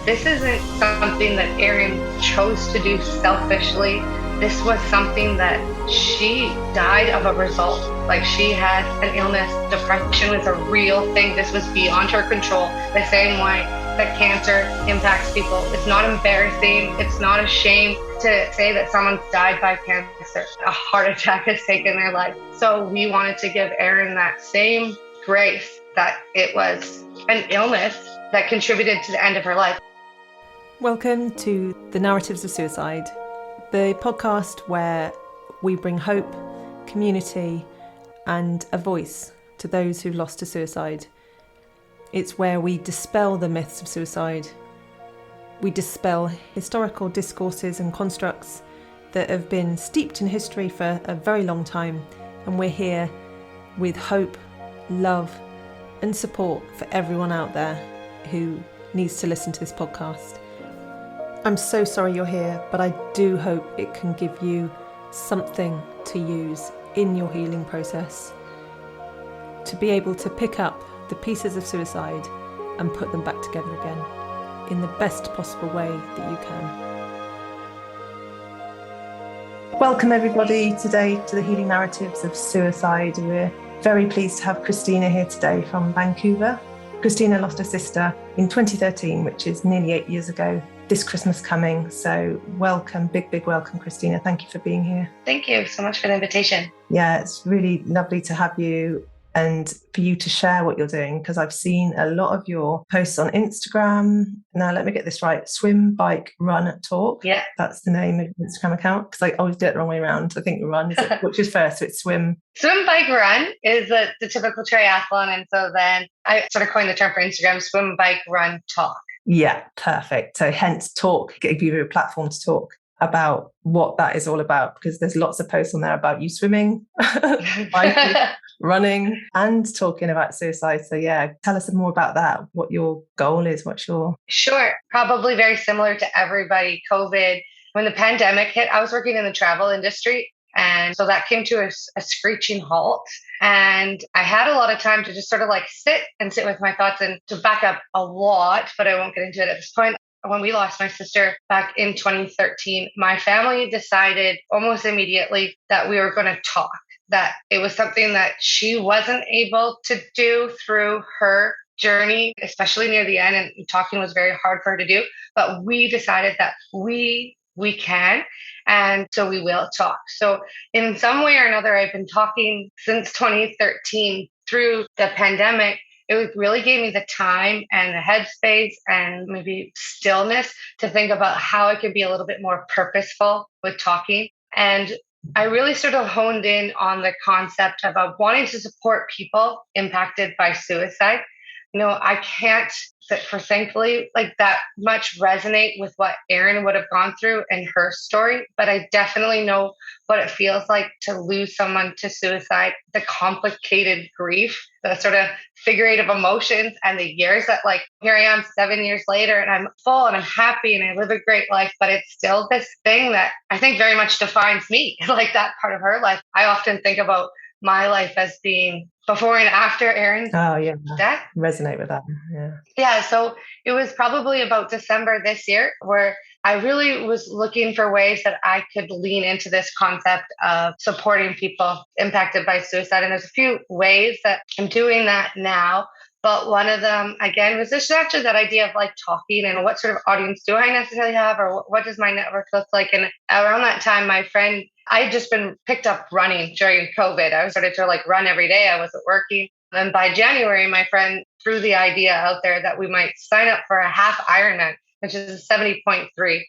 this isn't something that Erin chose to do selfishly. This was something that she died of a result. Like, she had an illness. Depression was a real thing. This was beyond her control. The same way that cancer impacts people. It's not embarrassing. It's not a shame to say that someone's died by cancer. A heart attack has taken their life. So we wanted to give Erin that same grace, that it was an illness that contributed to the end of her life. Welcome to The Narratives of Suicide, the podcast where we bring hope, community, and a voice to those who've lost to suicide. It's where we dispel the myths of suicide. We dispel historical discourses and constructs that have been steeped in history for a very long time, and we're here with hope, love, and support for everyone out there who needs to listen to this podcast. I'm so sorry you're here, but I do hope it can give you something to use in your healing process, to be able to pick up the pieces of suicide and put them back together again in the best possible way that you can. Welcome everybody today to the Healing Narratives of Suicide. We're very pleased to have Kristina here today from Vancouver. Kristina lost her sister in 2013, which is nearly 8 years ago. This Christmas coming. So welcome, big welcome, Kristina. Thank you for being here. Thank you so much for the invitation. Yeah, it's really lovely to have you and for you to share what you're doing, because I've seen a lot of your posts on Instagram. Now, let me get this right. Swim, bike, run, talk. Yeah. That's the name of your Instagram account, because I always do it the wrong way around. I think run, is it? Which is first? So it's swim. Swim, bike, run is the typical triathlon. And so then I sort of coined the term for Instagram, swim, bike, run, talk. Yeah, perfect. So hence talk, give you a platform to talk about what that is all about, because there's lots of posts on there about you swimming, biking, running, and talking about suicide. So yeah, tell us more about that, what your goal is, Sure. Probably very similar to everybody. COVID, when the pandemic hit, I was working in the travel industry. And so that came to a screeching halt. And I had a lot of time to just sort of like sit with my thoughts, and to back up a lot, but I won't get into it at this point. When we lost my sister back in 2013, my family decided almost immediately that we were going to talk, that it was something that she wasn't able to do through her journey, especially near the end. And talking was very hard for her to do. But we decided that we can. And so we will talk. So in some way or another, I've been talking since 2013 through the pandemic. It really gave me the time and the headspace and maybe stillness to think about how I could be a little bit more purposeful with talking. And I really sort of honed in on the concept of wanting to support people impacted by suicide. You know, I can't, thankfully, like that much resonate with what Erin would have gone through in her story, but I definitely know what it feels like to lose someone to suicide, the complicated grief, the sort of figure eight of emotions, and the years that, like, here I am 7 years later and I'm full and I'm happy and I live a great life, but it's still this thing that I think very much defines me, like that part of her life. I often think about my life as being before and after Erin's death. Resonate with that. Yeah. So it was probably about December this year where I really was looking for ways that I could lean into this concept of supporting people impacted by suicide. And there's a few ways that I'm doing that now. But one of them, again, was just actually that idea of like talking and what sort of audience do I necessarily have, or what does my network look like? And around that time, my friend, I had just been picked up running during COVID. I started to like run every day. I wasn't working. And by January, my friend threw the idea out there that we might sign up for a half Ironman, which is a 70.3.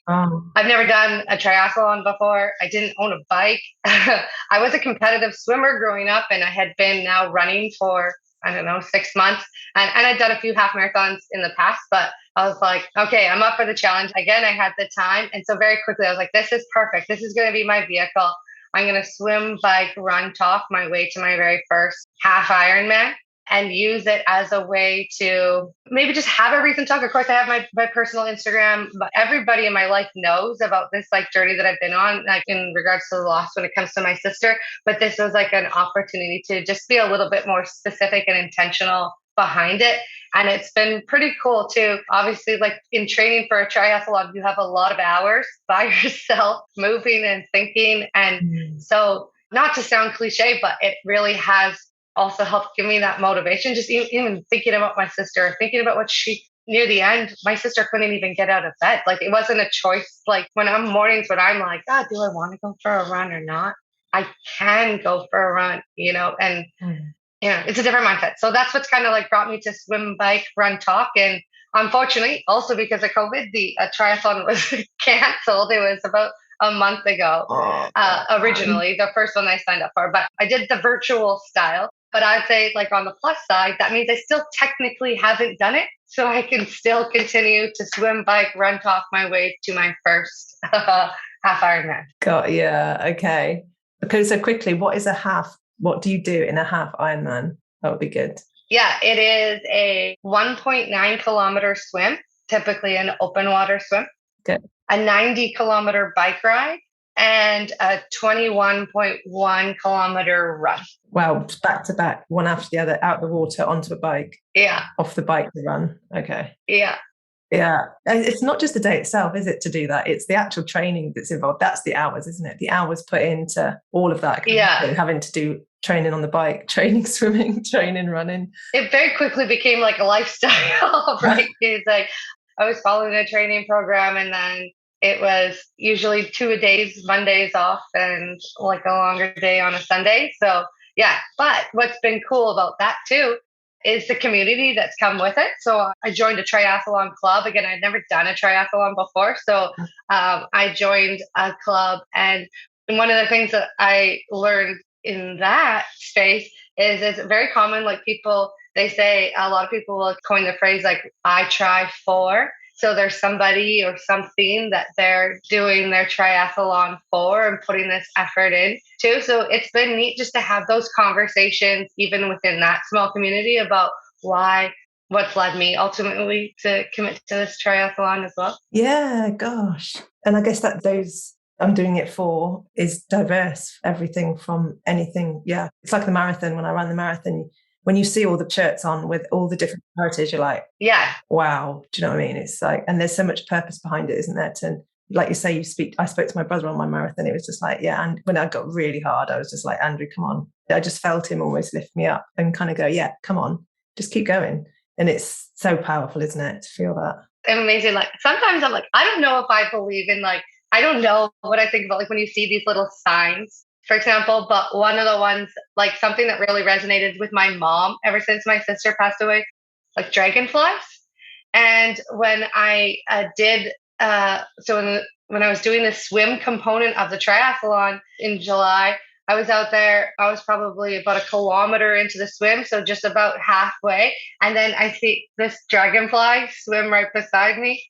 I've never done a triathlon before. I didn't own a bike. I was a competitive swimmer growing up, and I had been now running for 6 months. And I'd done a few half marathons in the past, but I was like, okay, I'm up for the challenge. Again, I had the time. And so very quickly, I was like, this is perfect. This is going to be my vehicle. I'm going to swim, bike, run, talk my way to my very first half Ironman. and use it as a way to maybe just have a reason to talk. Of course, I have my personal Instagram, but everybody in my life knows about this like journey that I've been on, like in regards to the loss when it comes to my sister. But this was like an opportunity to just be a little bit more specific and intentional behind it. And it's been pretty cool too. Obviously, like in training for a triathlon, you have a lot of hours by yourself, moving and thinking. And so, not to sound cliche, but it really has also helped give me that motivation. Just even thinking about my sister, thinking about what she, near the end, my sister couldn't even get out of bed. Like it wasn't a choice. Like when I'm mornings when I'm like, God, do I want to go for a run or not? I can go for a run, and yeah, it's a different mindset. So that's what's kind of like brought me to swim, bike, run, talk. And unfortunately, also because of COVID, the triathlon was canceled. It was about a month ago, originally, the first one I signed up for. But I did the virtual style. But I'd say, like, on the plus side, that means I still technically haven't done it. So I can still continue to swim, bike, run, talk my way to my first half Ironman. Yeah. Okay. Okay. So quickly, what is a half? What do you do in a half Ironman? That would be good. Yeah, it is a 1.9 kilometer swim, typically an open water swim. Good. A 90 kilometer bike ride, and a 21.1 kilometer run. Wow, back to back, one after the other, out the water, onto a bike. Yeah. Off the bike to run. Okay. Yeah. Yeah. And it's not just the day itself, is it, to do that? It's the actual training that's involved. That's the hours, isn't it? The hours put into all of that. Yeah. Having to do training on the bike, training swimming, training running. It very quickly became like a lifestyle, right? It's like I was following a training program, and then it was usually 2 days, Mondays off, and like a longer day on a Sunday. So yeah, but what's been cool about that too is the community that's come with it. So I joined a triathlon club. Again, I'd never done a triathlon before. So I joined a club. And one of the things that I learned in that space is it's very common, like people, they say, a lot of people will coin the phrase like, I try for. So there's somebody or something that they're doing their triathlon for and putting this effort in too. So it's been neat just to have those conversations, even within that small community, about what's led me ultimately to commit to this triathlon as well. Yeah, gosh. And I guess that those I'm doing it for is diverse, everything from anything. Yeah. It's like the marathon. When I ran the marathon, when you see all the shirts on with all the different heritage, you're like, yeah, wow. Do you know what I mean? It's like, and there's so much purpose behind it, isn't there? And like you say, I spoke to my brother on my marathon. It was just like, yeah. And when I got really hard, I was just like, Andrew, come on. I just felt him almost lift me up and kind of go, yeah, come on, just keep going. And it's so powerful, isn't it? To feel that. Amazing. Like sometimes I'm like, I don't know if I believe in like, I don't know what I think about like when you see these little signs, for example, but one of the ones, like something that really resonated with my mom ever since my sister passed away, like dragonflies. And when I when I was doing the swim component of the triathlon in July, I was out there, I was probably about a kilometer into the swim, so just about halfway. And then I see this dragonfly swim right beside me.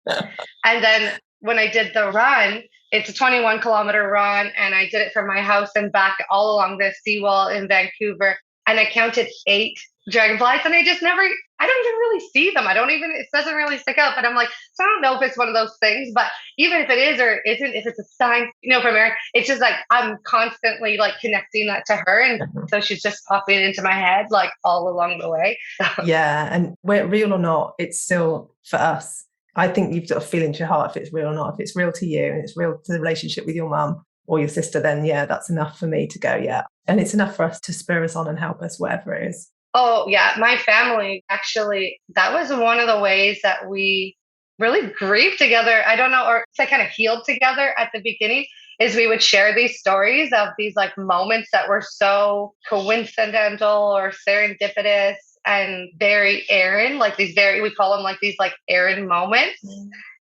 And then when I did the run, it's a 21 kilometer run, and I did it from my house and back all along the seawall in Vancouver. And I counted 8 dragonflies, and I don't even really see them. It doesn't really stick out, but I'm like, so I don't know if it's one of those things, but even if it is or isn't, if it's a sign, from Erin, it's just like, I'm constantly like connecting that to her. And so she's just popping into my head, like all along the way. Yeah. And whether real or not, it's still for us. I think you've got to feel into your heart if it's real or not. If it's real to you and it's real to the relationship with your mum or your sister, then yeah, that's enough for me to go, yeah. And it's enough for us to spur us on and help us, whatever it is. Oh, yeah. My family, actually, that was one of the ways that we really grieved together. I don't know, or kind of healed together at the beginning, is we would share these stories of these like moments that were so coincidental or serendipitous and very Erin, like we call them like these like Erin moments.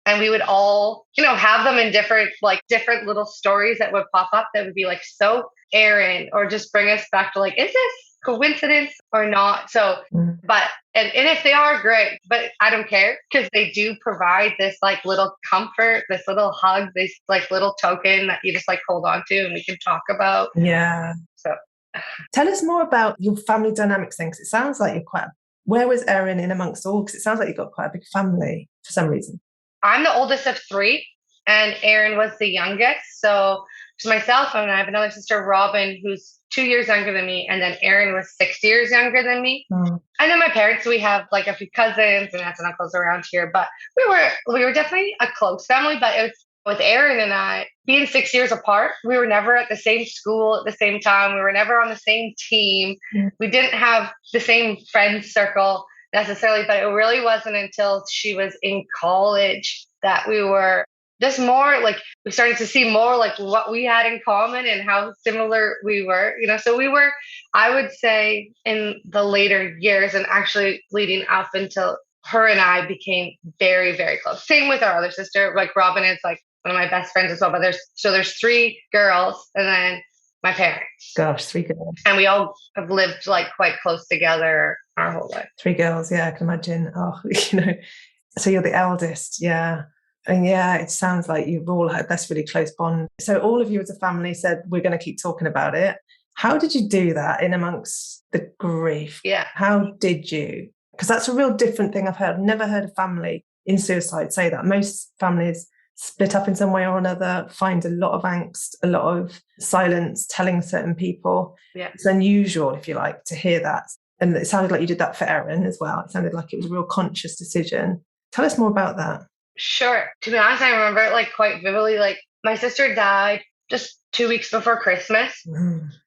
And we would all, have them in different little stories that would pop up that would be like so Erin, or just bring us back to like, is this coincidence or not? So, but, and if they are, great, but I don't care, because they do provide this like little comfort, this little hug, this like little token that you just like hold on to and we can talk about. Yeah. So tell us more about your family dynamics then, because it sounds like where was Erin in amongst all? Because it sounds like you've got quite a big family for some reason. I'm the oldest of 3, and Erin was the youngest. So So myself, and I have another sister, Robin, who's 2 years younger than me, and then Erin was 6 years younger than me. And then my parents, we have like a few cousins and aunts and uncles around here, but we were definitely a close family. But it was with Erin and I being 6 years apart. We were never at the same school at the same time. We were never on the same team. We didn't have the same friend circle necessarily, but it really wasn't until she was in college that we were just more like, we started to see more like what we had in common and how similar we were, so we were, I would say, in the later years and actually leading up until her and I became very, very close. Same with our other sister, like Robin is like one of my best friends as well. But there's three girls and then my parents. Gosh, three girls. And we all have lived like quite close together our whole life. Three girls, yeah, I can imagine. Oh, so you're the eldest, yeah. And yeah, it sounds like you've all had this really close bond. So all of you as a family said, we're going to keep talking about it. How did you do that in amongst the grief? Yeah. How did you? Because that's a real different thing I've heard. I've never heard a family in suicide say that. Most families split up in some way or another, find a lot of angst, a lot of silence, telling certain people. Yeah. It's unusual, if you like, to hear that. And it sounded like you did that for Erin as well. It sounded like it was a real conscious decision. Tell us more about that. Sure. To be honest, I remember it like quite vividly. Like my sister died just 2 weeks before Christmas.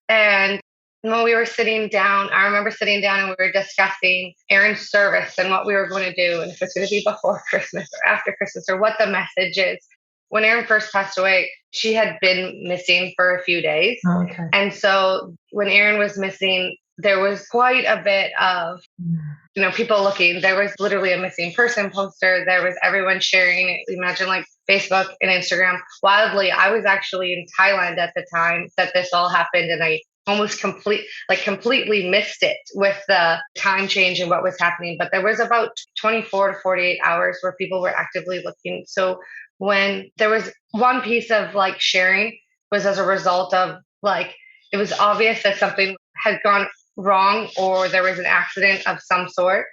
And when we were sitting down, I remember sitting down and we were discussing Erin's service and what we were going to do, and if it's going to be before Christmas or after Christmas or what the message is. When Erin first passed away, she had been missing for a few days. Okay. And so when Erin was missing, there was quite a bit of, people looking. There was literally a missing person poster. There was everyone sharing it. Imagine like Facebook and Instagram wildly. I was actually in Thailand at the time that this all happened, and I almost completely missed it with the time change and what was happening. But there was about 24 to 48 hours where people were actively looking. So when there was one piece of like sharing was as a result of like, it was obvious that something had gone wrong or there was an accident of some sort.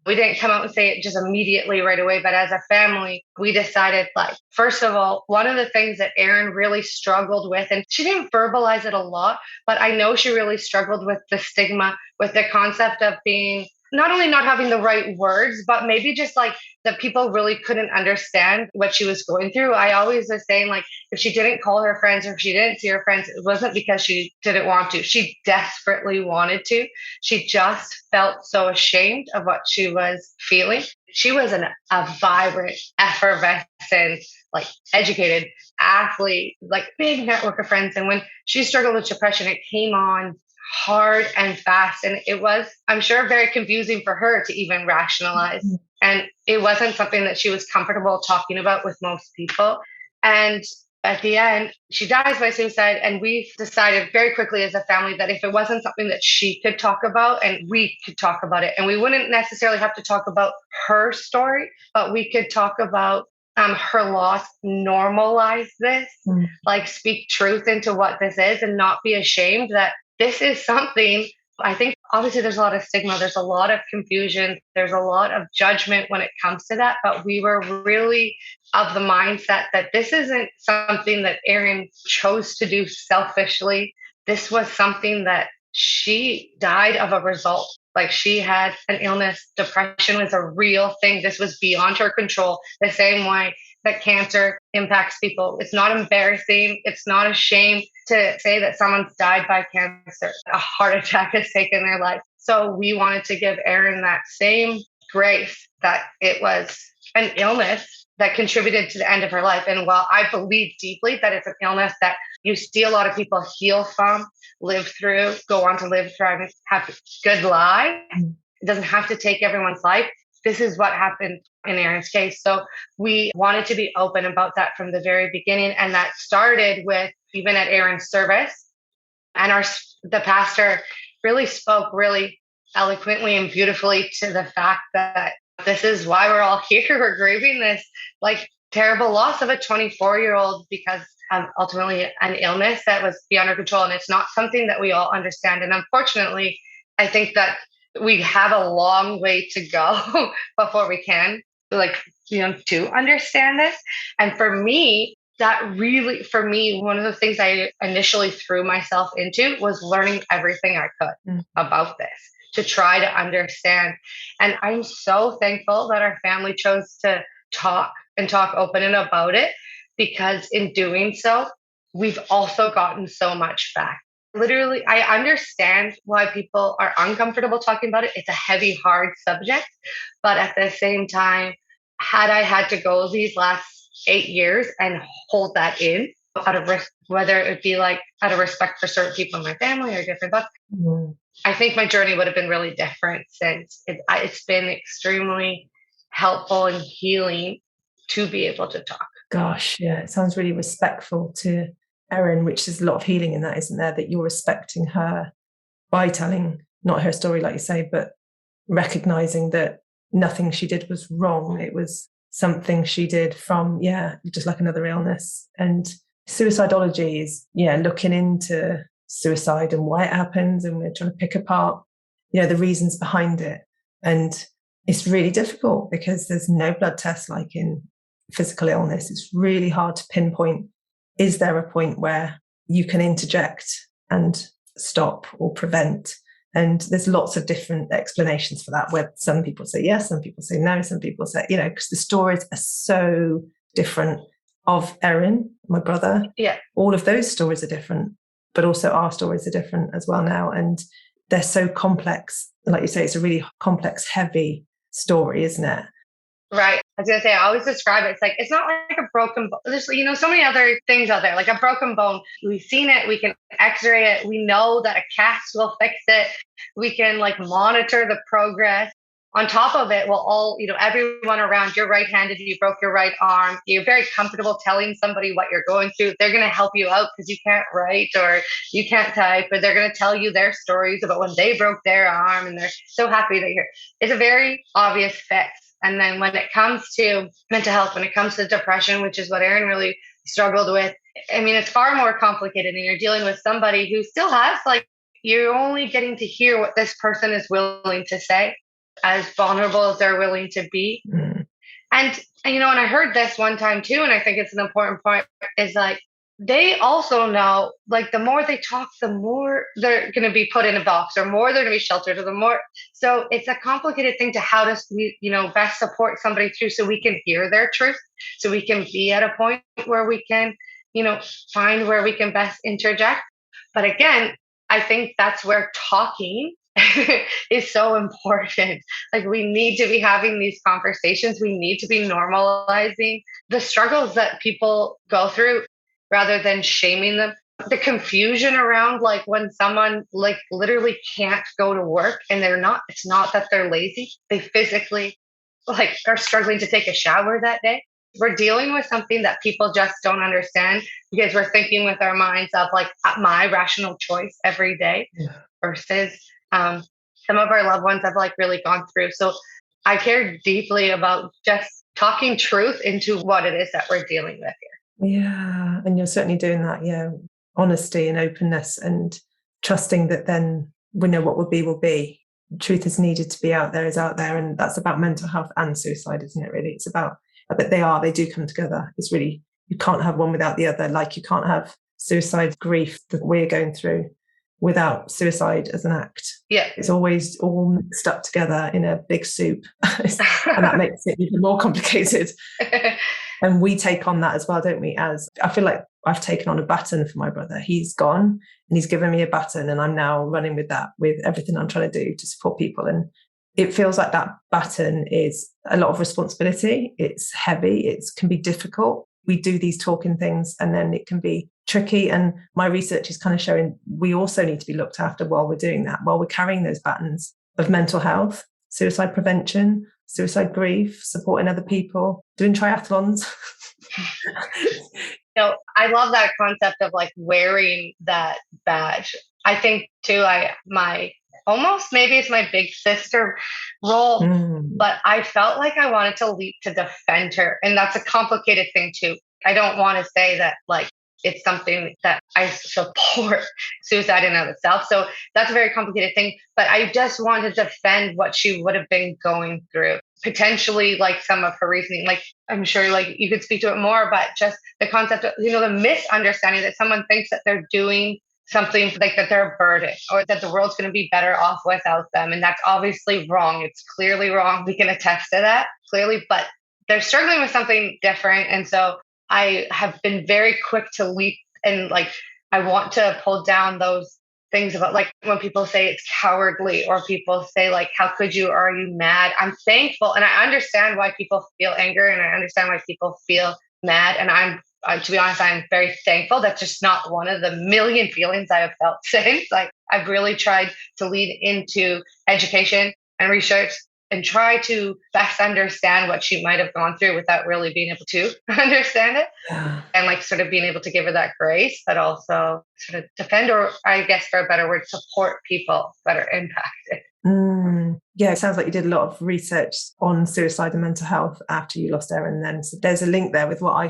We didn't come out and say it just immediately right away, but as a family, we decided like, first of all, one of the things that Erin really struggled with, and she didn't verbalize it a lot, but I know she really struggled with the stigma, with the concept of being not only not having the right words, but maybe just like that people really couldn't understand what she was going through. I always was saying like, if she didn't call her friends or if she didn't see her friends, it wasn't because she didn't want to. She desperately wanted to. She just felt so ashamed of what she was feeling. She was a vibrant, effervescent, like educated athlete, like big network of friends. And when she struggled with depression, it came on hard and fast. And it was, I'm sure, very confusing for her to even rationalize. And it wasn't something that she was comfortable talking about with most people. And at the end, she dies by suicide. And we decided very quickly as a family that if it wasn't something that she could talk about and we could talk about it, and we wouldn't necessarily have to talk about her story, but we could talk about her loss, normalize this, like speak truth into what this is and not be ashamed that this is something. I think obviously there's a lot of stigma, there's a lot of confusion, there's a lot of judgment when it comes to that. But we were really of the mindset that this isn't something that Erin chose to do selfishly. This was something that she died of a result. Like she had an illness, depression was a real thing. This was beyond her control, the same way that cancer impacts people. It's not embarrassing. It's not a shame to say that someone's died by cancer. A heart attack has taken their life. So we wanted to give Erin that same grace that it was an illness that contributed to the end of her life. And while I believe deeply that it's an illness that you see a lot of people heal from, live through, go on to live, thrive, and have good lives, it doesn't have to take everyone's life. This is what happened in Erin's case. So we wanted to be open about that from the very beginning. And that started with even at Erin's service. And the pastor really spoke really eloquently and beautifully to the fact that this is why we're all here. We're grieving this like terrible loss of a 24-year-old because of ultimately an illness that was beyond our control. And it's not something that we all understand. And unfortunately, I think that we have a long way to go before we can to understand this. And for me, that really, for me, one of the things I initially threw myself into was learning everything I could about this to try to understand. And I'm so thankful that our family chose to talk and talk open and about it, because in doing so, we've also gotten so much back. Literally, I understand why people are uncomfortable talking about it. It's a heavy, hard subject. But at the same time, had I had to go these last 8 years and hold that in out of risk, whether it be like out of respect for certain people in my family or different thoughts, I think my journey would have been really different since it's been extremely helpful and healing to be able to talk. Gosh, yeah, it sounds really respectful to Erin, which is a lot of healing in that, isn't there? That you're respecting her by telling not her story, like you say, but recognizing that nothing she did was wrong. It was something she did from, just like another illness. And suicidology is, looking into suicide and why it happens. And we're trying to pick apart, the reasons behind it. And it's really difficult because there's no blood test like in physical illness. It's really hard to pinpoint, is there a point where you can interject and stop or prevent? And there's lots of different explanations for that, where some people say yes, some people say no, some people say, because the stories are so different of Erin, my brother. Yeah. All of those stories are different, but also our stories are different as well now. And they're so complex. Like you say, it's a really complex, heavy story, isn't it? Right. I was going to say, I always describe it. It's like, it's not like a broken bone. There's, so many other things out there, like a broken bone. We've seen it. We can x-ray it. We know that a cast will fix it. We can like monitor the progress. On top of it, we'll all, everyone around, you're right-handed, you broke your right arm. You're very comfortable telling somebody what you're going through. They're going to help you out because you can't write or you can't type, but they're going to tell you their stories about when they broke their arm, and they're so happy that you're, it's a very obvious fix. And then when it comes to mental health, when it comes to depression, which is what Erin really struggled with, I mean, it's far more complicated, and you're dealing with somebody who still has, like, you're only getting to hear what this person is willing to say, as vulnerable as they're willing to be. And and I heard this one time too, and I think it's an important point, is like, they also know, like, the more they talk, the more they're going to be put in a box, or more they're going to be sheltered, or the more. So it's a complicated thing to how to, best support somebody through, so we can hear their truth, so we can be at a point where we can, find where we can best interject. But again, I think that's where talking is so important. Like, we need to be having these conversations. We need to be normalizing the struggles that people go through, rather than shaming them. The confusion around, like, when someone, like, literally can't go to work, and it's not that they're lazy. They physically, like, are struggling to take a shower that day. We're dealing with something that people just don't understand, because we're thinking with our minds of, like, my rational choice every day, versus some of our loved ones have, like, really gone through. So I care deeply about just talking truth into what it is that we're dealing with here. Yeah, and you're certainly doing that. Yeah, honesty and openness, and trusting that then we know what will be will be. Truth is needed to be out there, is out there, and that's about mental health and suicide, isn't it? Really, it's about. But they do come together. It's really, you can't have one without the other. Like, you can't have suicide grief that we're going through without suicide as an act. Yeah, it's always all mixed up together in a big soup, and that makes it even more complicated. And we take on that as well, don't we? As I feel like I've taken on a baton for my brother. He's gone and he's given me a baton, and I'm now running with that, with everything I'm trying to do to support people. And it feels like that baton is a lot of responsibility. It's heavy. It can be difficult. We do these talking things, and then it can be tricky. And my research is kind of showing we also need to be looked after while we're doing that, while we're carrying those batons of mental health, suicide prevention, suicide grief, supporting other people, doing triathlons. I love that concept of, like, wearing that badge. I think too, almost, maybe it's my big sister role, but I felt like I wanted to leap to defend her. And that's a complicated thing too. I don't want to say that, like, it's something that I support suicide in and of itself. So that's a very complicated thing. But I just want to defend what she would have been going through. potentially like some of her reasoning, like I'm sure like you could speak to it more, but just the concept of, the misunderstanding that someone thinks that they're doing something like that they're a burden or that the world's going to be better off without them. And that's obviously wrong. It's clearly wrong. We can attest to that clearly, but they're struggling with something different. And so I have been very quick to leap and like, I want to pull down those things about like when people say it's cowardly or people say like, how could you, or are you mad? I'm thankful. And I understand why people feel anger and I understand why people feel mad. And to be honest, I'm very thankful. That's just not one of the million feelings I have felt since. Like I've really tried to lead into education and research and try to best understand what she might have gone through without really being able to understand it. Yeah. And like sort of being able to give her that grace, but also sort of defend, or I guess for a better word, support people that are impacted. Yeah, it sounds like you did a lot of research on suicide and mental health after you lost Erin then. So there's a link there with what I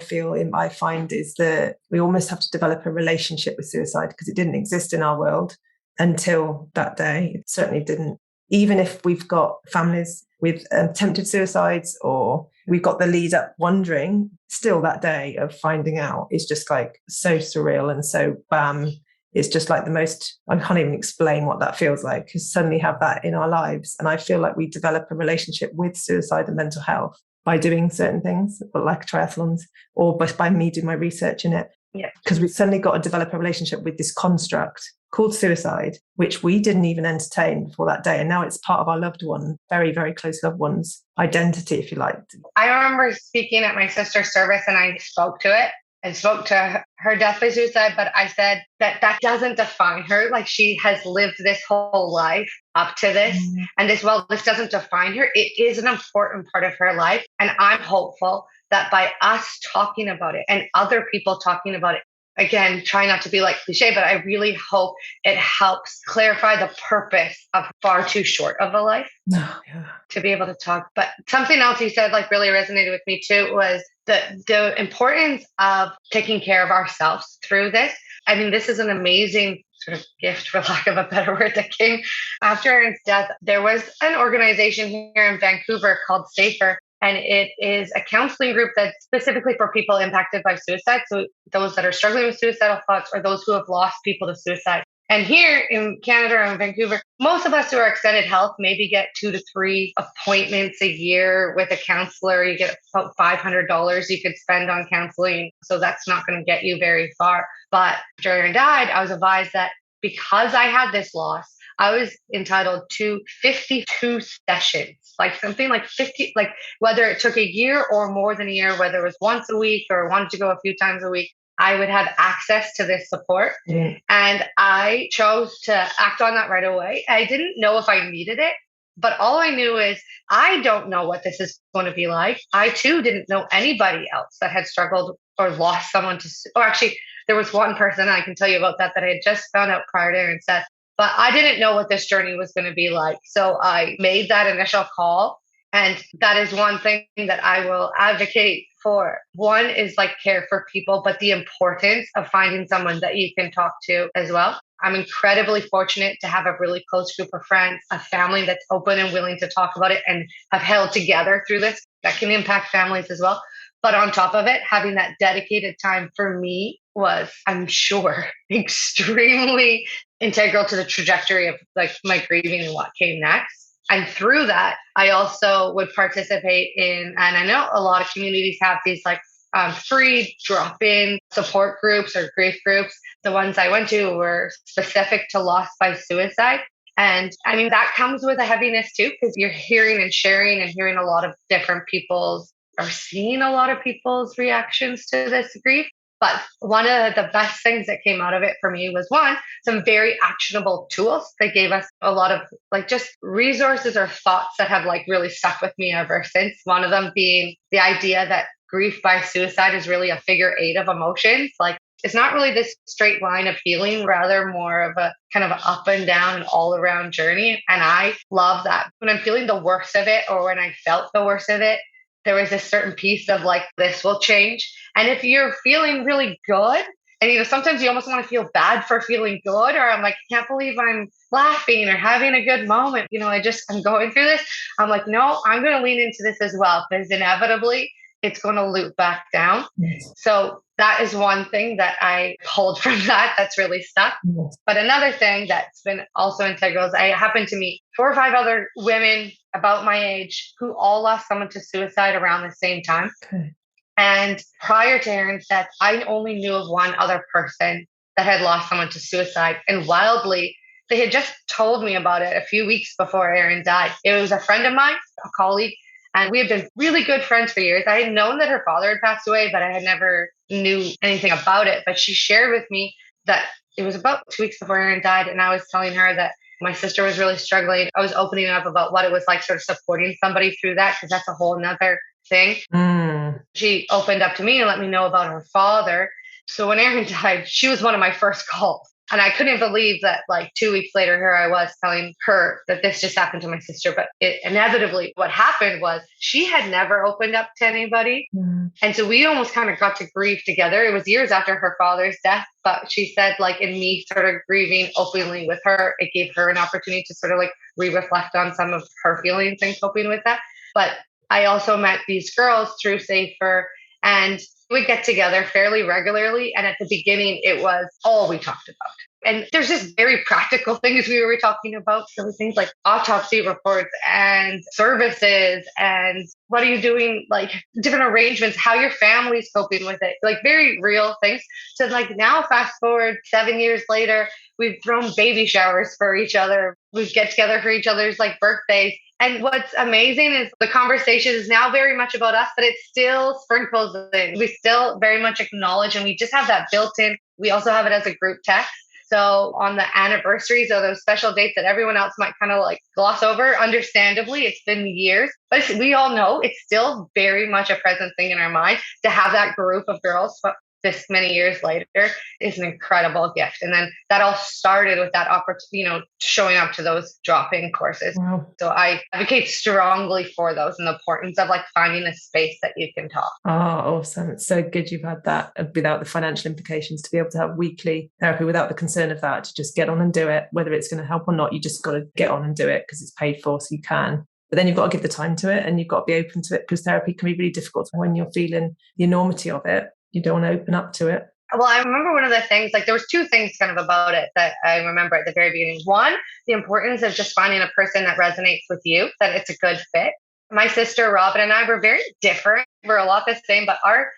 find is that we almost have to develop a relationship with suicide because it didn't exist in our world until that day. It certainly didn't. Even if we've got families with attempted suicides or we've got the lead up wondering, still that day of finding out is just like so surreal and so bam. It's just like the most, I can't even explain what that feels like to suddenly have that in our lives. And I feel like we develop a relationship with suicide and mental health by doing certain things, like triathlons, or by me doing my research in it. Yeah. Because we suddenly got to develop a relationship with this construct called suicide, which we didn't even entertain before that day. And now it's part of our loved one, very, very close loved one's identity, if you like. I remember speaking at my sister's service and I spoke to it and spoke to her death by suicide, but I said that doesn't define her. Like she has lived this whole life up to this. And this doesn't define her. It is an important part of her life. And I'm hopeful that by us talking about it and other people talking about it, again, try not to be like cliche, but I really hope it helps clarify the purpose of far too short of a life to be able to talk. But something else you said like really resonated with me too was the importance of taking care of ourselves through this. I mean, this is an amazing sort of gift, for lack of a better word, that came after Erin's death. There was an organization here in Vancouver called Safer. And it is a counseling group that's specifically for people impacted by suicide. So those that are struggling with suicidal thoughts or those who have lost people to suicide. And here in Canada and Vancouver, most of us who are extended health maybe get 2 to 3 appointments a year with a counselor. You get about $500 you could spend on counseling. So that's not going to get you very far. But after Erin died, I was advised that because I had this loss, I was entitled to 52 sessions, like something like 50, like whether it took a year or more than a year, whether it was once a week or wanted to go a few times a week, I would have access to this support. And I chose to act on that right away. I didn't know if I needed it, but all I knew is I don't know what this is going to be like. I too didn't know anybody else that had struggled or lost someone to, or actually there was one person I can tell you about that I had just found out prior to Erin's death. But I didn't know what this journey was going to be like. So I made that initial call. And that is one thing that I will advocate for. One is like care for people, but the importance of finding someone that you can talk to as well. I'm incredibly fortunate to have a really close group of friends, a family that's open and willing to talk about it and have held together through this. That can impact families as well. But on top of it, having that dedicated time for me was, I'm sure, extremely integral to the trajectory of like my grieving and what came next. And through that, I also would participate in, and I know a lot of communities have these like free drop-in support groups or grief groups. The ones I went to were specific to loss by suicide. And I mean, that comes with a heaviness too, because you're hearing and sharing and hearing a lot of different people's or seeing a lot of people's reactions to this grief. But one of the best things that came out of it for me was one, some very actionable tools. They gave us a lot of like just resources or thoughts that have like really stuck with me ever since. One of them being the idea that grief by suicide is really a figure eight of emotions. Like it's not really this straight line of healing, rather more of a kind of up and down and all around journey. And I love that. When I'm feeling the worst of it or when I felt the worst of it, there was a certain piece of like, this will change. And if you're feeling really good, And, sometimes you almost want to feel bad for feeling good, or I'm like, I can't believe I'm laughing or having a good moment. I'm going through this. I'm like, no, I'm going to lean into this as well, because inevitably it's going to loop back down. Yes. So that is one thing that I pulled from that's really stuck. Yes. But another thing that's been also integral is I happened to meet 4 or 5 other women about my age who all lost someone to suicide around the same time. Okay. And prior to Erin's death, I only knew of one other person that had lost someone to suicide. And wildly, they had just told me about it a few weeks before Erin died. It was a friend of mine, a colleague, and we had been really good friends for years. I had known that her father had passed away, but I had never knew anything about it. But she shared with me that it was about 2 weeks before Erin died, and I was telling her that my sister was really struggling. I was opening up about what it was like sort of supporting somebody through that, because that's a whole nother thing. She opened up to me and let me know about her father. So when Erin died, she was one of my first calls. And I couldn't believe that 2 weeks later, here I was telling her that this just happened to my sister. But inevitably, what happened was she had never opened up to anybody. And so we almost kind of got to grieve together. It was years after her father's death. But she said, in me sort of grieving openly with her, it gave her an opportunity to sort of re-reflect on some of her feelings and coping with that. But I also met these girls through Safer, and we get together fairly regularly. And at the beginning, it was all we talked about. And there's just very practical things we were talking about. So things like autopsy reports and services and what are you doing, different arrangements, how your family's coping with it, very real things. So now fast forward 7 years later, we've thrown baby showers for each other. We get together for each other's birthdays. And what's amazing is the conversation is now very much about us, but it still sprinkles in. We still very much acknowledge, and we just have that built in. We also have it as a group text. So on the anniversaries or those special dates that everyone else might kind of gloss over, understandably, it's been years, but we all know it's still very much a present thing in our mind. To have that group of girls this many years later is an incredible gift. And then that all started with that opportunity, showing up to those drop-in courses. Wow. So I advocate strongly for those and the importance of finding a space that you can talk. Oh, awesome. It's so good you've had that without the financial implications, to be able to have weekly therapy without the concern of that, to just get on and do it, whether it's going to help or not. You just got to get on and do it because it's paid for, so you can. But then you've got to give the time to it, and you've got to be open to it, because therapy can be really difficult when you're feeling the enormity of it. You don't want to open up to it. Well, I remember one of the things, there was 2 things kind of about it that I remember at the very beginning. One, the importance of just finding a person that resonates with you, that it's a good fit. My sister, Robin, and I were very different. We're a lot the same, but our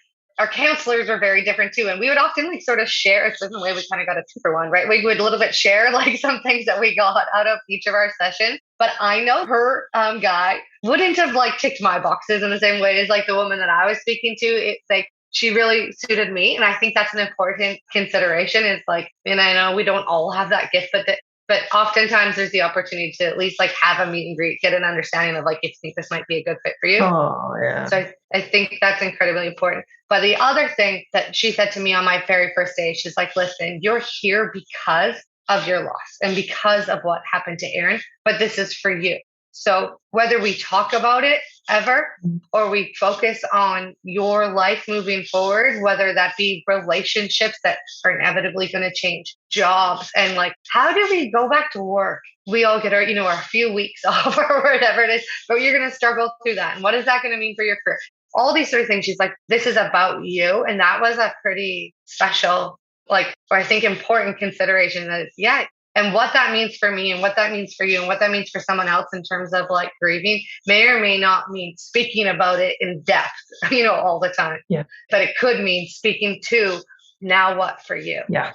counselors were very different too. And we would often sort of share, it's in the way we kind of got a 2-for-1, right? We would a little bit share some things that we got out of each of our sessions. But I know her guy wouldn't have ticked my boxes in the same way as the woman that I was speaking to. It's she really suited me. And I think that's an important consideration is and I know we don't all have that gift, but oftentimes there's the opportunity to at least have a meet and greet, get an understanding of if you think this might be a good fit for you. Oh, yeah. So I think that's incredibly important. But the other thing that she said to me on my very first day, she's listen, you're here because of your loss and because of what happened to Erin, but this is for you. So whether we talk about it ever or we focus on your life moving forward, whether that be relationships that are inevitably going to change, jobs, and how do we go back to work? We all get our few weeks off or whatever it is, but you're going to struggle through that. And what is that going to mean for your career? All these sort of things. She's this is about you. And that was a pretty special, I think important consideration that is, yeah. And what that means for me and what that means for you and what that means for someone else in terms of grieving may or may not mean speaking about it in depth, all the time. Yeah. But it could mean speaking to now what for you. Yeah,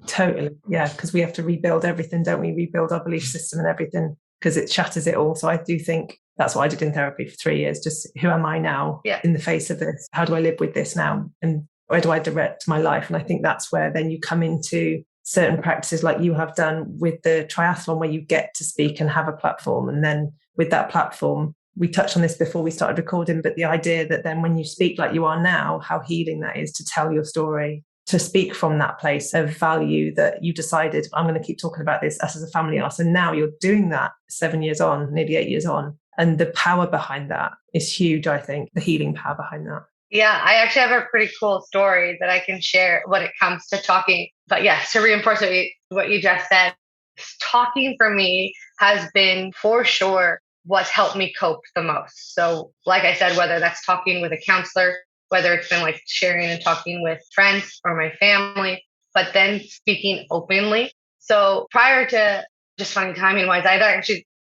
totally. Yeah, because we have to rebuild everything, don't we? Rebuild our belief system and everything, because it shatters it all. So I do think that's what I did in therapy for 3 years. Just who am I now in the face of this? How do I live with this now? And where do I direct my life? And I think that's where then you come into certain practices like you have done with the triathlon, where you get to speak and have a platform. And then with that platform, we touched on this before we started recording, but the idea that then when you speak like you are now, how healing that is to tell your story, to speak from that place of value that you decided, I'm going to keep talking about this, us as a family are. So now you're doing that 7 years on, nearly 8 years on. And the power behind that is huge, I think, the healing power behind that. Yeah, I actually have a pretty cool story that I can share when it comes to talking. But yeah, to reinforce what you just said, talking for me has been for sure what's helped me cope the most. So, like I said, whether that's talking with a counselor, whether it's been like sharing and talking with friends or my family, but then speaking openly. So, prior to just funny timing wise,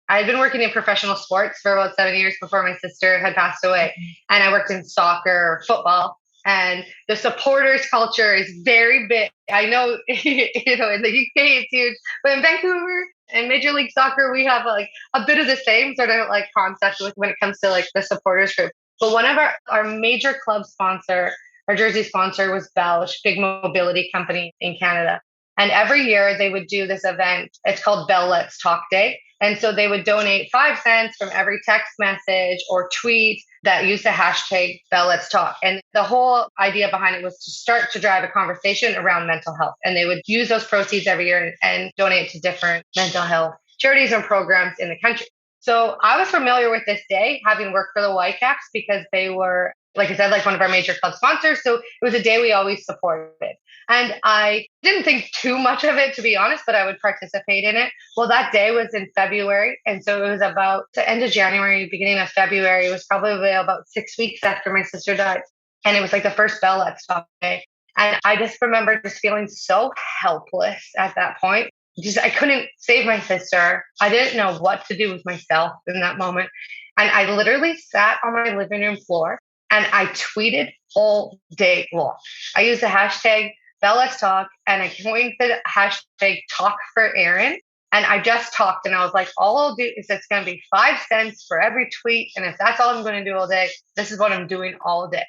I'd been working in professional sports for about 7 years before my sister had passed away. And I worked in soccer or football. And the supporters culture is very big. I know, in the UK it's huge, but in Vancouver and Major League Soccer, we have like a bit of the same sort of like concept with when it comes to like the supporters group. But one of our major club sponsor, our jersey sponsor was Belge, big mobility company in Canada. And every year they would do this event. It's called Bell Let's Talk Day. And so they would donate 5 cents from every text message or tweet that used the hashtag Bell Let's Talk. And the whole idea behind it was to start to drive a conversation around mental health. And they would use those proceeds every year and donate to different mental health charities and programs in the country. So I was familiar with this day, having worked for the Whitecaps, because they were, like I said, like one of our major club sponsors. So it was a day we always supported. And I didn't think too much of it, to be honest, but I would participate in it. Well, that day was in February. And so it was about the end of January, beginning of February. It was probably about 6 weeks after my sister died. And it was like the first Bell Let's Talk Day. And I just remember just feeling so helpless at that point. Just I couldn't save my sister. I didn't know what to do with myself in that moment. And I literally sat on my living room floor and I tweeted all day long. I used the hashtag Bell Let's Talk, and I coined the hashtag Talk for Erin. And I just talked, and I was like, all I'll do is it's going to be 5 cents for every tweet. And if that's all I'm going to do all day, this is what I'm doing all day.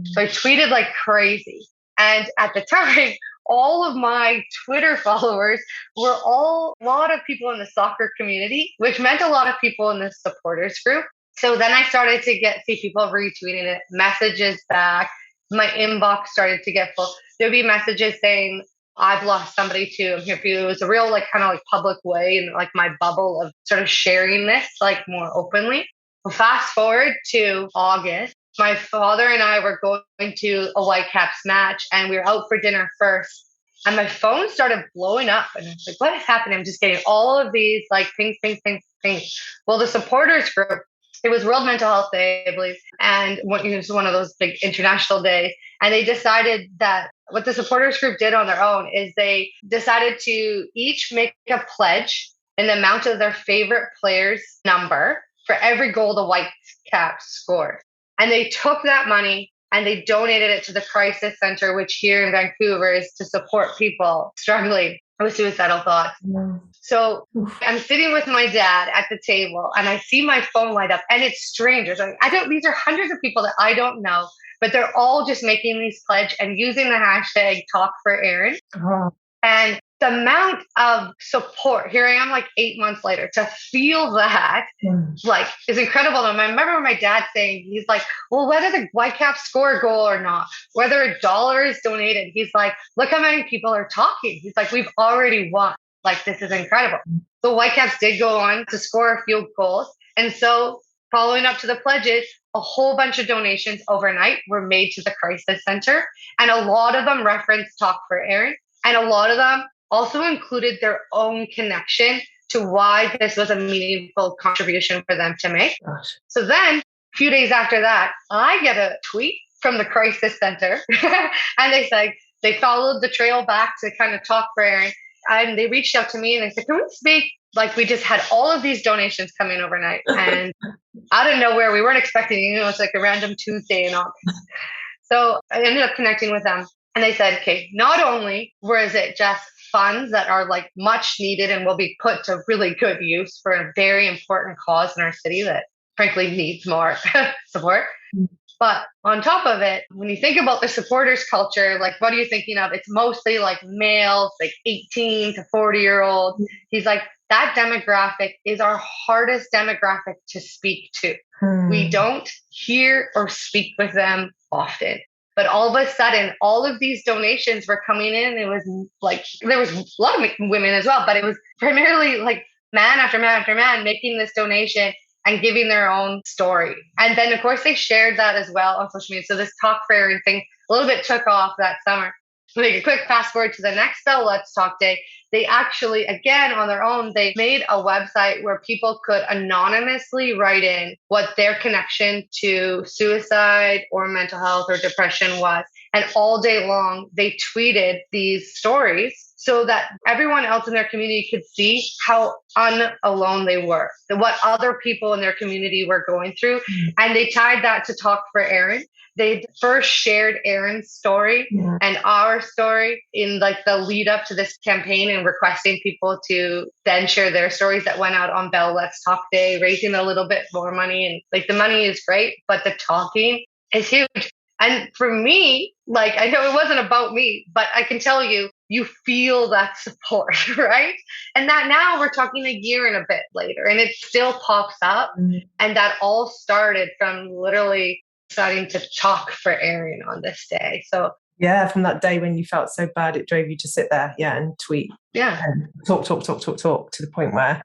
So I tweeted like crazy. And at the time, all of my Twitter followers were a lot of people in the soccer community, which meant a lot of people in the supporters group. So then I started to see people retweeting it, messages back. My inbox started to get full. There'd be messages saying, I've lost somebody too. I'm here for you. It was a real like kind of like public way and like my bubble of sort of sharing this like more openly. Well, fast forward to August. My father and I were going to a Whitecaps match and we were out for dinner first. And my phone started blowing up. And I was like, what is happening? I'm just getting all of these like pings, pings, pings, pings. Well, the supporters group, it was World Mental Health Day, I believe. And it was one of those big international days. And they decided that what the supporters group did on their own is they decided to each make a pledge in the amount of their favorite player's number for every goal the Whitecaps scored. And they took that money and they donated it to the crisis center, which here in Vancouver is to support people struggling with suicidal thoughts. Yeah. So I'm sitting with my dad at the table and I see my phone light up, and it's strangers. These are hundreds of people that I don't know, but they're all just making these pledge and using the hashtag Talk for Erin. Uh-huh. And the amount of support, here I am like 8 months later, to feel that like is incredible. And I remember my dad saying, he's like, well, whether the Whitecaps score a goal or not, whether $1 is donated, he's like, look how many people are talking. He's like, we've already won. Like, this is incredible. The Whitecaps did go on to score a few goals. And so following up to the pledges, a whole bunch of donations overnight were made to the crisis center. And a lot of them referenced Talk for Erin. And a lot of them also included their own connection to why this was a meaningful contribution for them to make. Gosh. So then, a few days after that, I get a tweet from the crisis center. And they said they followed the trail back to kind of Talk for Erin. And they reached out to me and they said, can we speak? Like, we just had all of these donations come in overnight. And out of nowhere, we weren't expecting it. It's like a random Tuesday in August. So I ended up connecting with them. And they said, okay, not only was it just funds that are like much needed and will be put to really good use for a very important cause in our city that frankly needs more support. But on top of it, when you think about the supporters culture, like, what are you thinking of? It's mostly like males, like 18 to 40-year-olds. He's like, that demographic is our hardest demographic to speak to. We don't hear or speak with them often. But all of a sudden, all of these donations were coming in. It was like, there was a lot of women as well, but it was primarily like man after man after man making this donation. and giving their own story. And then, of course, they shared that as well on social media. So this Talk for Erin thing a little bit took off that summer. Make a quick fast forward to the next Bell Let's Talk Day. They actually, again, on their own, they made a website where people could anonymously write in what their connection to suicide or mental health or depression was. And all day long, they tweeted these stories so that everyone else in their community could see how unalone they were, what other people in their community were going through. And they tied that to Talk for Erin. They first shared Erin's story and our story in like the lead up to this campaign and requesting people to then share their stories that went out on Bell Let's Talk Day, raising a little bit more money. And like the money is great, but the talking is huge. And for me, like, I know it wasn't about me, but I can tell you, you feel that support, right? And that now we're talking a year and a bit later and it still pops up. And that all started from literally starting to talk for Erin on this day. So yeah, from that day when you felt so bad, it drove you to sit there, and tweet, and talk to the point where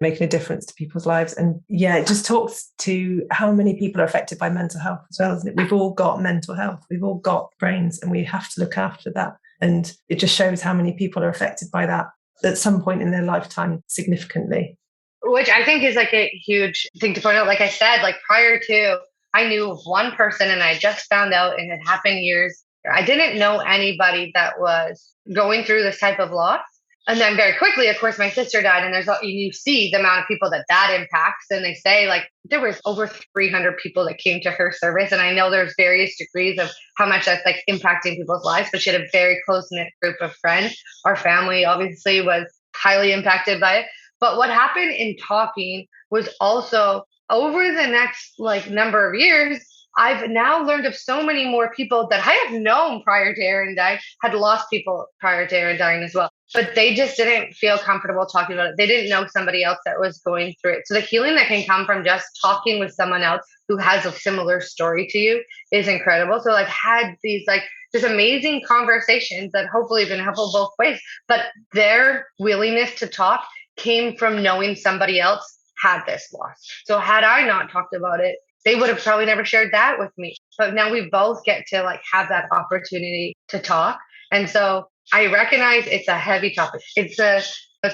making a difference to people's lives. And it just talks to how many people are affected by mental health as well, isn't it? We've all got mental health, we've all got brains, and we have to look after that. And it just shows how many people are affected by that at some point in their lifetime significantly. Which I think is like a huge thing to point out. Like I said, like prior to, I knew of one person and I just found out, and it happened years. I didn't know anybody that was going through this type of loss. And then very quickly, of course, my sister died, and you see the amount of people that impacts. And they say like there was over 300 people that came to her service. And I know there's various degrees of how much that's like impacting people's lives, but she had a very close-knit group of friends. Our family obviously was highly impacted by it. But what happened in talking was also over the next like number of years, I've now learned of so many more people that I have known prior to Erin dying, had lost people prior to Erin dying as well. But they just didn't feel comfortable talking about it. They didn't know somebody else that was going through it. So the healing that can come from just talking with someone else who has a similar story to you is incredible. So I've had these like just amazing conversations that hopefully have been helpful both ways. But their willingness to talk came from knowing somebody else had this loss. So had I not talked about it, they would have probably never shared that with me. But now we both get to like have that opportunity to talk. And so I recognize it's a heavy topic. It's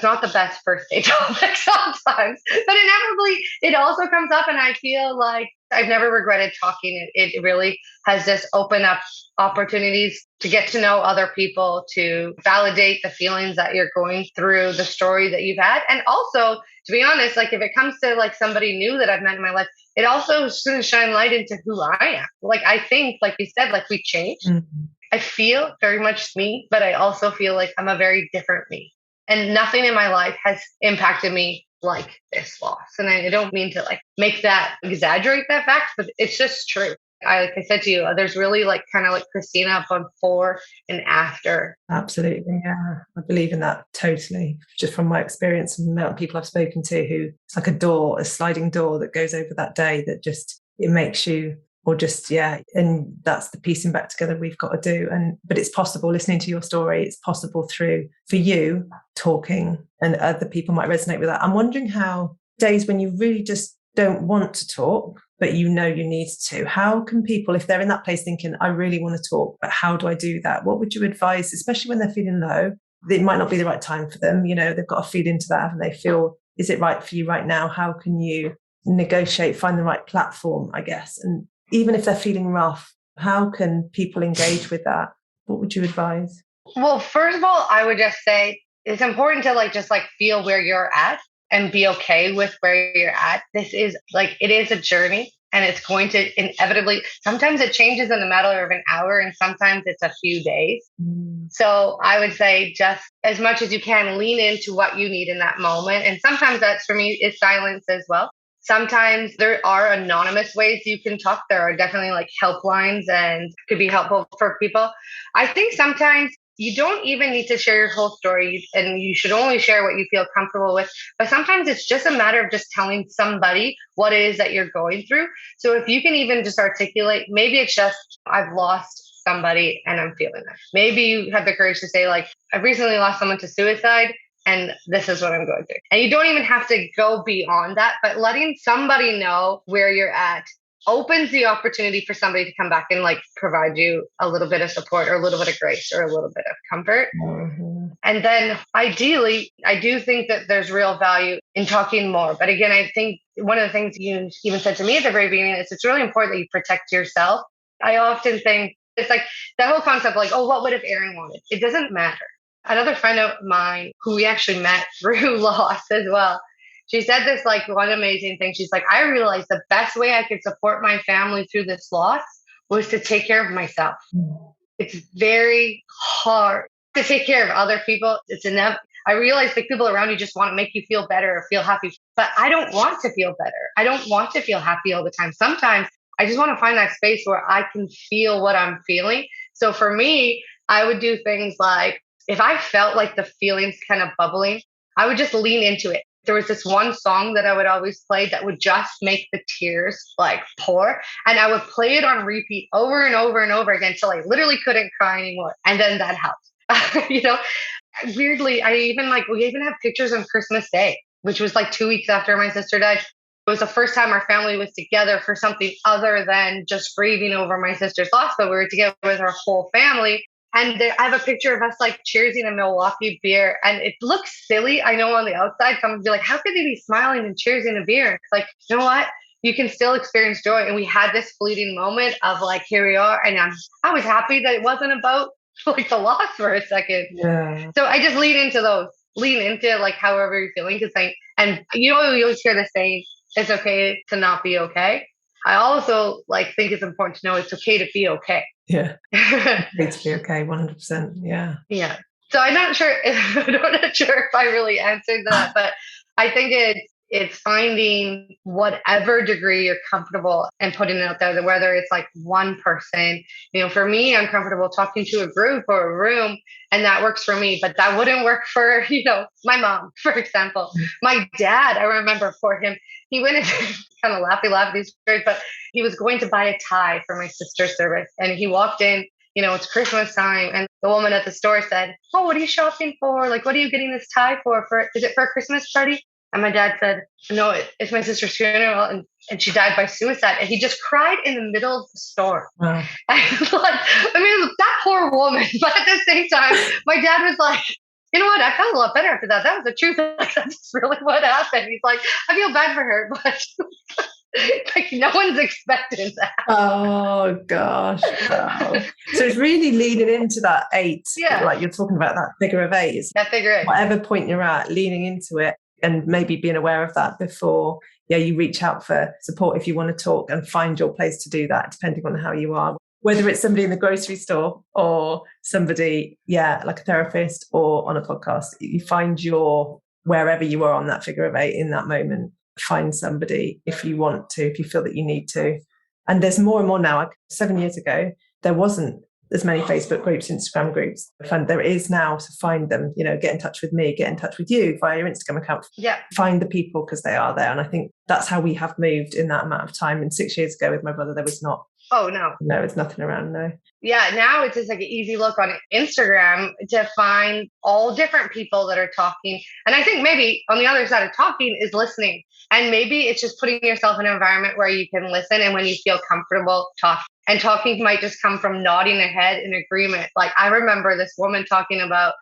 not the best first day topic sometimes, but inevitably it also comes up. And I feel like I've never regretted talking. It really has just opened up opportunities to get to know other people, to validate the feelings that you're going through, the story that you've had. And also, to be honest, like if it comes to like somebody new that I've met in my life, it also is going to shine light into who I am. Like I think, like you said, like we change. I feel very much me, but I also feel like I'm a very different me. And nothing in my life has impacted me like this loss. And I don't mean to like make that exaggerate that fact, but it's just true. Like I said to you, there's really like kind of like Kristina on before and after. Absolutely. Yeah. I believe in that totally. Just from my experience and the amount of people I've spoken to who it's like a sliding door that goes over that day that just, it makes you, or just, and that's the piecing back together we've got to do. But it's possible listening to your story. It's possible for you talking, and other people might resonate with that. I'm wondering how days when you really just don't want to talk, but you know you need to, how can people, if they're in that place thinking, I really want to talk, but how do I do that? What would you advise, especially when they're feeling low? It might not be the right time for them. They've got to feed into that, haven't they? Feel, is it right for you right now? How can you negotiate, find the right platform, I guess? And even if they're feeling rough, how can people engage with that? What would you advise? Well, first of all, I would just say it's important to just feel where you're at and be okay with where you're at. This is it is a journey, and it's going to inevitably, sometimes it changes in a matter of an hour and sometimes it's a few days. So I would say just as much as you can, lean into what you need in that moment. And sometimes that's, for me, is silence as well. Sometimes there are anonymous ways you can talk. There are definitely helplines and could be helpful for people. I think sometimes you don't even need to share your whole story, and you should only share what you feel comfortable with. But sometimes it's just a matter of just telling somebody what it is that you're going through. So if you can even just articulate, maybe it's just, I've lost somebody and I'm feeling that. Maybe you have the courage to say, I've recently lost someone to suicide. and this is what I'm going through. And you don't even have to go beyond that, but letting somebody know where you're at opens the opportunity for somebody to come back and like provide you a little bit of support or a little bit of grace or a little bit of comfort. Mm-hmm. And then ideally, I do think that there's real value in talking more. But again, I think one of the things you even said to me at the very beginning is it's really important that you protect yourself. I often think it's like that whole concept, like, oh, what would if Erin wanted? It doesn't matter. Another friend of mine who we actually met through loss as well, she said this like one amazing thing. She's like, I realized the best way I could support my family through this loss was to take care of myself. It's very hard to take care of other people. It's enough. I realize the people around you just want to make you feel better or feel happy, but I don't want to feel better. I don't want to feel happy all the time. Sometimes I just want to find that space where I can feel what I'm feeling. So for me, I would do things like if I felt like the feelings kind of bubbling, I would just lean into it. There was this one song that I would always play that would just make the tears like pour. And I would play it on repeat over and over and over again until I literally couldn't cry anymore. And then that helped. Weirdly, we even have pictures on Christmas Day, which was like 2 weeks after my sister died. It was the first time our family was together for something other than just grieving over my sister's loss, but we were together with our whole family. And I have a picture of us like cheersing a Milwaukee beer. And it looks silly, I know, on the outside. Someone would be like, how could they be smiling and cheersing a beer? It's like, you know what? You can still experience joy. And we had this fleeting moment of like, here we are. And I was happy that it wasn't about like the loss for a second. Yeah. So I just lean into like however you're feeling. And you always hear the saying, it's okay to not be okay. I also like think it's important to know it's okay to be okay. Yeah. It's to be okay, 100%. Yeah. Yeah. So I'm not sure if I really answered that, but I think it's finding whatever degree you're comfortable and putting it out there, whether it's like one person. For me, I'm comfortable talking to a group or a room, and that works for me, but that wouldn't work for, my mom, for example. My dad, I remember for him, he went into kind of laugh these stories, but he was going to buy a tie for my sister's service. And he walked in, it's Christmas time. And the woman at the store said, oh, what are you shopping for? Like, what are you getting this tie for? Is it for a Christmas party? And my dad said, no, it's my sister's funeral. And she died by suicide. And he just cried in the middle of the store. Wow. That poor woman. But at the same time, my dad was like, you know what? I felt a lot better after that. That was the truth. Like, that's really what happened. He's like, I feel bad for her, but like no one's expecting that. Oh gosh. Wow. So it's really leaning into that 8. Yeah. Like you're talking about that figure of 8. That figure 8. Whatever point you're at, leaning into it and maybe being aware of that before you reach out for support if you want to talk, and find your place to do that depending on how you are. Whether it's somebody in the grocery store or somebody, like a therapist or on a podcast, you find wherever you are on that figure of 8 in that moment, find somebody if you want to, if you feel that you need to. And there's more and more now. Like 7 years ago, there wasn't as many Facebook groups, Instagram groups. There is now, to find them, get in touch with me, get in touch with you via your Instagram account. Yeah. Find the people because they are there. And I think that's how we have moved in that amount of time. And 6 years ago with my brother, there was not. Oh, no. No, it's nothing around, no. Yeah, now it's just like an easy look on Instagram to find all different people that are talking. And I think maybe on the other side of talking is listening. And maybe it's just putting yourself in an environment where you can listen, and when you feel comfortable, talk. And talking might just come from nodding their head in agreement. Like I remember this woman talking about,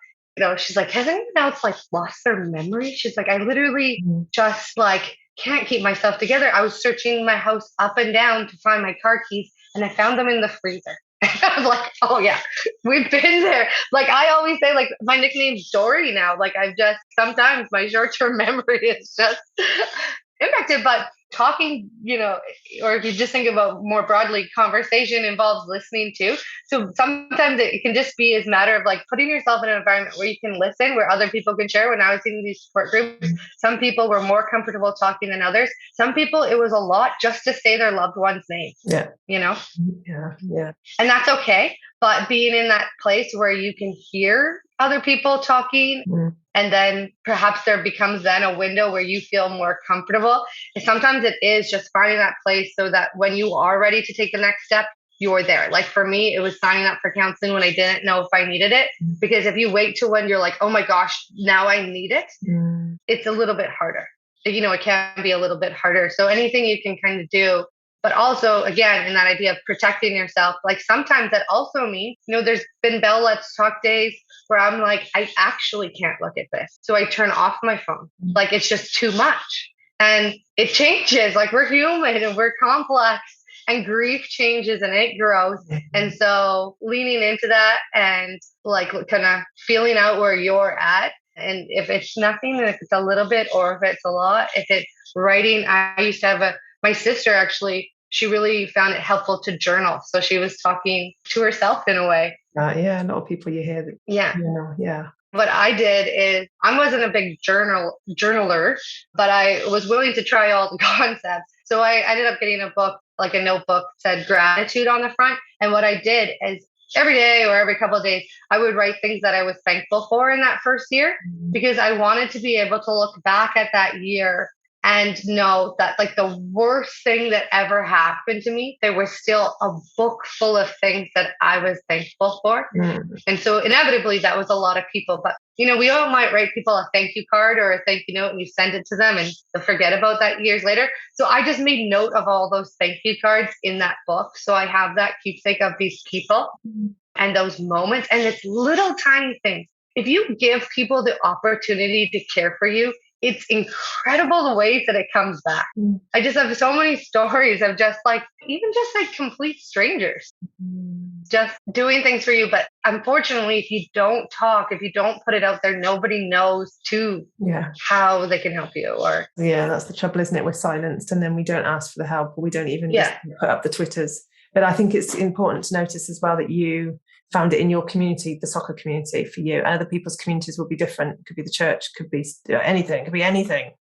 she's like, has anyone else like lost their memory? She's like, I literally just like can't keep myself together. I was searching my house up and down to find my car keys, and I found them in the freezer. I was like, oh yeah, we've been there. Like I always say, like my nickname's Dory now. Like sometimes my short-term memory is just impacted, but talking, or if you just think about more broadly, conversation involves listening too. So sometimes it can just be as a matter of like putting yourself in an environment where you can listen, where other people can share. When I was in these support groups, some people were more comfortable talking than others. Some people, it was a lot just to say their loved one's name. Yeah. Yeah. And that's okay. But being in that place where you can hear other people talking, and then perhaps there becomes then a window where you feel more comfortable. And sometimes it is just finding that place so that when you are ready to take the next step, you're there. Like for me, it was signing up for counseling when I didn't know if I needed it. Because if you wait till when you're like, oh my gosh, now I need it, it's a little bit harder. It can be a little bit harder. So anything you can kind of do, but also again, in that idea of protecting yourself, like sometimes that also means, there's been Bell Let's Talk days where I'm like, I actually can't look at this. So I turn off my phone. Like it's just too much. And it changes. Like we're human and we're complex, and grief changes and it grows. And so leaning into that and like kind of feeling out where you're at. And if it's nothing, and if it's a little bit, or if it's a lot, if it's writing, I used to have my sister actually, she really found it helpful to journal. So she was talking to herself in a way. Yeah, a lot of people you hear that. Yeah. Yeah. What I did is I wasn't a big journaler, but I was willing to try all the concepts. So I ended up getting a book, like a notebook, said gratitude on the front. And what I did is every day or every couple of days, I would write things that I was thankful for in that first year, because I wanted to be able to look back at that year and know that like the worst thing that ever happened to me, there was still a book full of things that I was thankful for. And so inevitably that was a lot of people, but we all might write people a thank you card or a thank you note, and you send it to them and they'll forget about that years later. So I just made note of all those thank you cards in that book. So I have that keepsake of these people and those moments, and it's little tiny things. If you give people the opportunity to care for you, it's incredible the ways that it comes back. I just have so many stories of just like complete strangers just doing things for you. But unfortunately, if you don't talk, if you don't put it out there, nobody knows how they can help you. Or that's the trouble, isn't it? We're silenced, and then we don't ask for the help, or we don't even just put up the Twitters. But I think it's important to notice as well that you found it in your community, the soccer community for you. And other people's communities will be different. It could be the church, could be anything, it could be anything.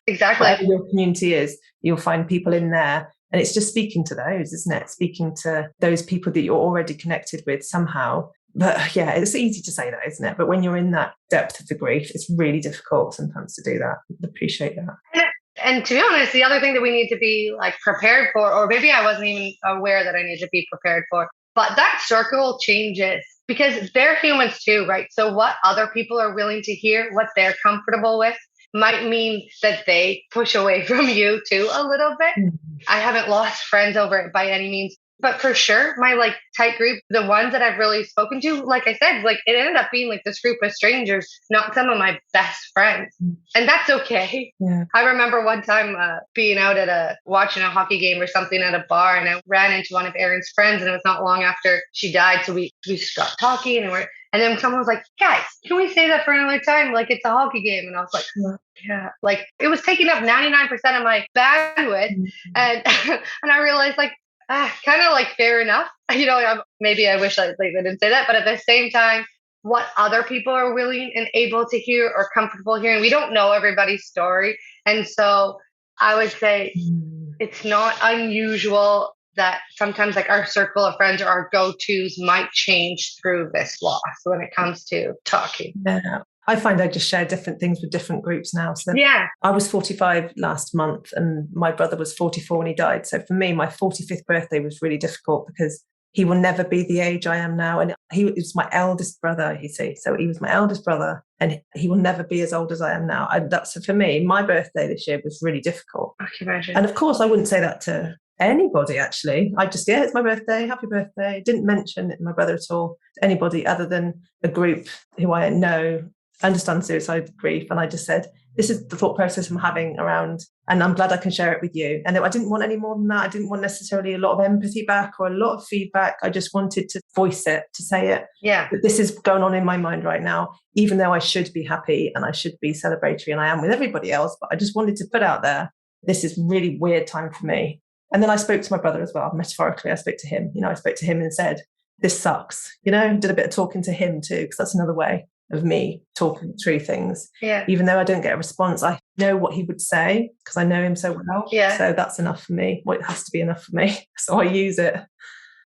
Exactly. Whatever your community is, you'll find people in there. And it's just speaking to those, isn't it? Speaking to those people that you're already connected with somehow. But yeah, it's easy to say that, isn't it? But when you're in that depth of the grief, it's really difficult sometimes to do that. I appreciate that. And to be honest, the other thing that we need to be like prepared for, or maybe I wasn't even aware that I need to be prepared for, but that circle changes because they're humans too, right? So what other people are willing to hear, what they're comfortable with, might mean that they push away from you too a little bit. I haven't lost friends over it by any means, but for sure, my like tight group, the ones that I've really spoken to, like I said, like it ended up being like this group of strangers, not some of my best friends. And that's okay. Yeah. I remember one time being out at watching a hockey game or something at a bar, and I ran into one of Erin's friends, and it was not long after she died. So we stopped talking, and then someone was like, guys, can we say that for another time? Like it's a hockey game. And I was like, yeah, like it was taking up 99% of my bandwidth. And and I realized like, kind of like fair enough. Maybe I wish I didn't say that, but at the same time, what other people are willing and able to hear or comfortable hearing, we don't know everybody's story. And so I would say it's not unusual that sometimes like our circle of friends or our go-tos might change through this loss when it comes to talking. Yeah. I find I just share different things with different groups now. So yeah. I was 45 last month and my brother was 44 when he died. So for me, my 45th birthday was really difficult because he will never be the age I am now. And he was my eldest brother, you see. So he was my eldest brother and he will never be as old as I am now. And that's for me, my birthday this year was really difficult. I can imagine. And of course, I wouldn't say that to anybody, actually. I just, it's my birthday, happy birthday. Didn't mention it to my brother at all, to anybody other than a group who I know understand suicide grief. And I just said, this is the thought process I'm having around, and I'm glad I can share it with you. And I didn't want any more than that. I didn't want necessarily a lot of empathy back or a lot of feedback. I just wanted to voice it, to say it. Yeah. But this is going on in my mind right now, even though I should be happy and I should be celebratory and I am with everybody else. But I just wanted to put out there, this is really weird time for me. And then I spoke to my brother as well. Metaphorically, I spoke to him. I spoke to him and said, this sucks. Did a bit of talking to him too, because that's another way of me talking through things. Yeah. Even though I don't get a response, I know what he would say because I know him so well. Yeah. So that's enough for me. Well, it has to be enough for me. So I use it.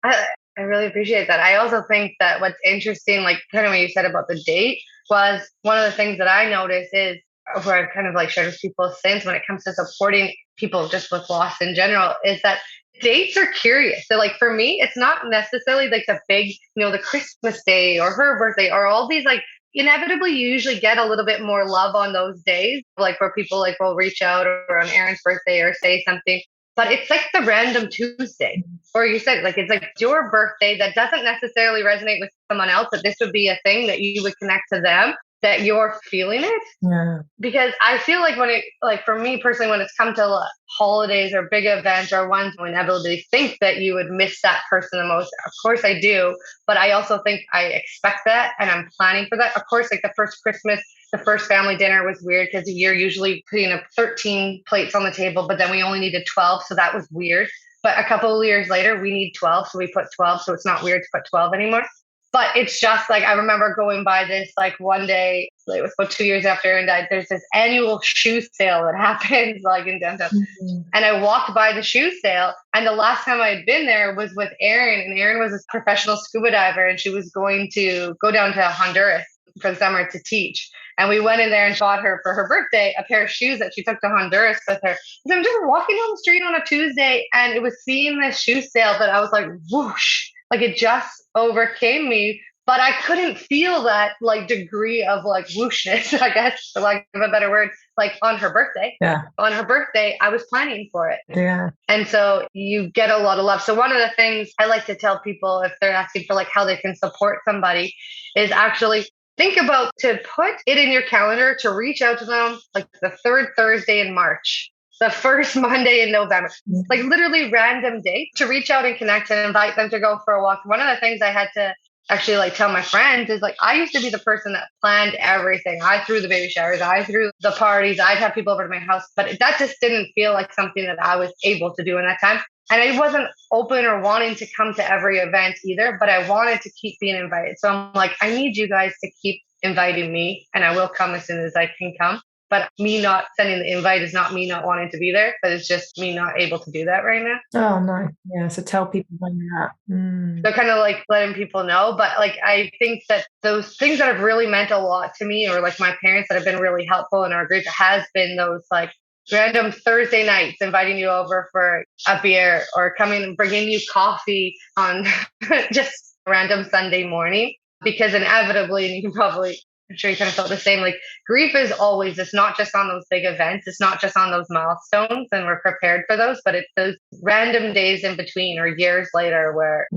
I really appreciate that. I also think that what's interesting, like kind of what you said about the date, was one of the things that I noticed is where I've kind of like shared with people since when it comes to supporting people just with loss in general, is that dates are curious. So like for me, it's not necessarily like the big, the Christmas day or her birthday or all these like inevitably you usually get a little bit more love on those days, like where people like will reach out or on Erin's birthday or say something. But it's like the random Tuesday, or you said like it's like your birthday that doesn't necessarily resonate with someone else, but this would be a thing that you would connect to them that you're feeling it. Yeah. Because I feel like when it, like for me personally, when it's come to holidays or big events or ones who inevitably think that you would miss that person the most, of course I do. But I also think I expect that and I'm planning for that. Of course, like the first Christmas, the first family dinner was weird because you're usually putting up 13 plates on the table, but then we only needed 12. So that was weird. But a couple of years later, we need 12. So we put 12. So it's not weird to put 12 anymore. But it's just like, I remember going by this, like one day, it was about 2 years after Erin died, there's this annual shoe sale that happens like in downtown. Mm-hmm. And I walked by the shoe sale. And the last time I had been there was with Erin. And Erin was a professional scuba diver. And she was going to go down to Honduras for the summer to teach. And we went in there and bought her for her birthday a pair of shoes that she took to Honduras with her. So I'm just walking down the street on a Tuesday and it was seeing this shoe sale that I was like, whoosh. Like it just overcame me, but I couldn't feel that like degree of like whooshness, I guess, for lack of a better word, like on her birthday. Yeah. On her birthday, I was planning for it. Yeah. And so you get a lot of love. So one of the things I like to tell people if they're asking for like how they can support somebody is actually think about to put it in your calendar to reach out to them like the third Thursday in March. The first Monday in November, like literally random dates to reach out and connect and invite them to go for a walk. One of the things I had to actually like tell my friends is like, I used to be the person that planned everything. I threw the baby showers, I threw the parties, I'd have people over to my house, but that just didn't feel like something that I was able to do in that time. And I wasn't open or wanting to come to every event either, but I wanted to keep being invited. So I'm like, I need you guys to keep inviting me and I will come as soon as I can come. But me not sending the invite is not me not wanting to be there, but it's just me not able to do that right now. Oh, no. Yeah. So tell people when you're at. So kind of like letting people know. But like, I think that those things that have really meant a lot to me, or like my parents that have been really helpful in our group, has been those like random Thursday nights, inviting you over for a beer or coming and bringing you coffee on just random Sunday morning. Because inevitably, and you can probably, I'm sure you kind of felt the same, like grief is always, it's not just on those big events. It's not just on those milestones and we're prepared for those, but it's those random days in between or years later where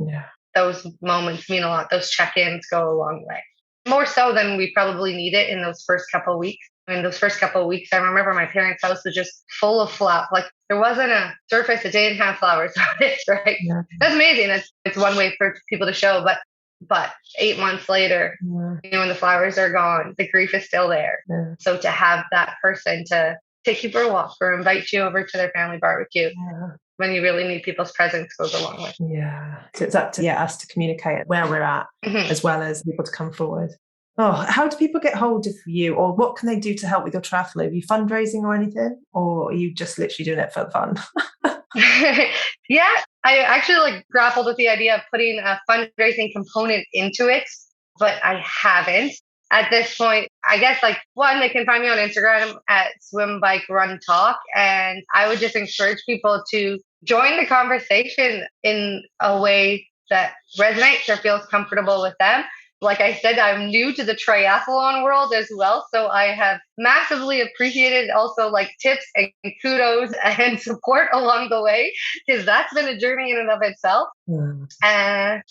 those moments mean a lot. Those check-ins go a long way. More so than we probably need it in those first couple of weeks. In those first couple of weeks, I remember my parents' house was just full of flowers. Like there wasn't a surface that didn't have flowers on it, right? Yeah. That's amazing. It's one way for people to show, but 8 months later, when the flowers are gone, the grief is still there. Yeah. So to have that person to take you for a walk or invite you over to their family barbecue when you really need people's presence goes a long way. Yeah. So it's up to us to communicate where we're at as well as people to come forward. Oh, how do people get hold of you, or what can they do to help with your travel? Are you fundraising or anything, or are you just literally doing it for fun? Yeah, I actually like grappled with the idea of putting a fundraising component into it, but I haven't at this point. I guess like one, they can find me on Instagram at Swim Bike Run Talk, and I would just encourage people to join the conversation in a way that resonates or feels comfortable with them. Like I said, I'm new to the triathlon world as well. So I have massively appreciated also like tips and kudos and support along the way, because that's been a journey in and of itself. And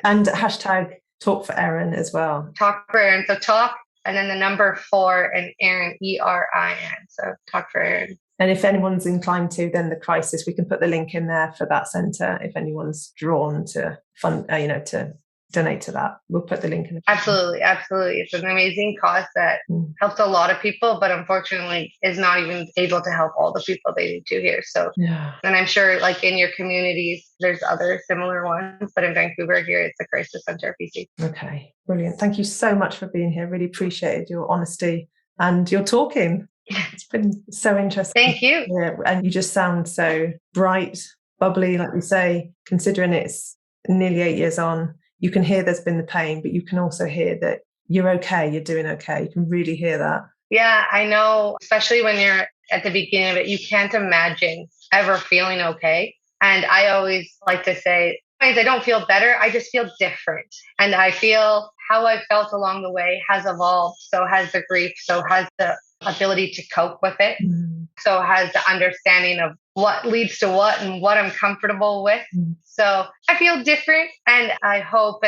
hashtag talk for Erin as well. Talk for Erin. So talk and then the number 4 and Erin, ERIN. So talk for Erin. And if anyone's inclined to, then the crisis, we can put the link in there for that centre. If anyone's drawn to fund, to donate to that, we'll put the link in. Absolutely. It's an amazing cause that helps a lot of people, but unfortunately is not even able to help all the people they need to here. So, and I'm sure like in your communities, there's other similar ones, but in Vancouver here, it's a crisis center, BC. Okay, brilliant. Thank you so much for being here. Really appreciated your honesty and your talking. It's been so interesting. Thank you. Yeah, and you just sound so bright, bubbly, like we say, considering it's nearly 8 years on. You can hear there's been the pain, but you can also hear that you're okay, you're doing okay. You can really hear that. Yeah, I know, especially when you're at the beginning of it, you can't imagine ever feeling okay. And I always like to say, I don't feel better. I just feel different. And I feel how I felt along the way has evolved. So has the grief. So has the ability to cope with it. So has the understanding of what leads to what and what I'm comfortable with. So I feel different. And I hope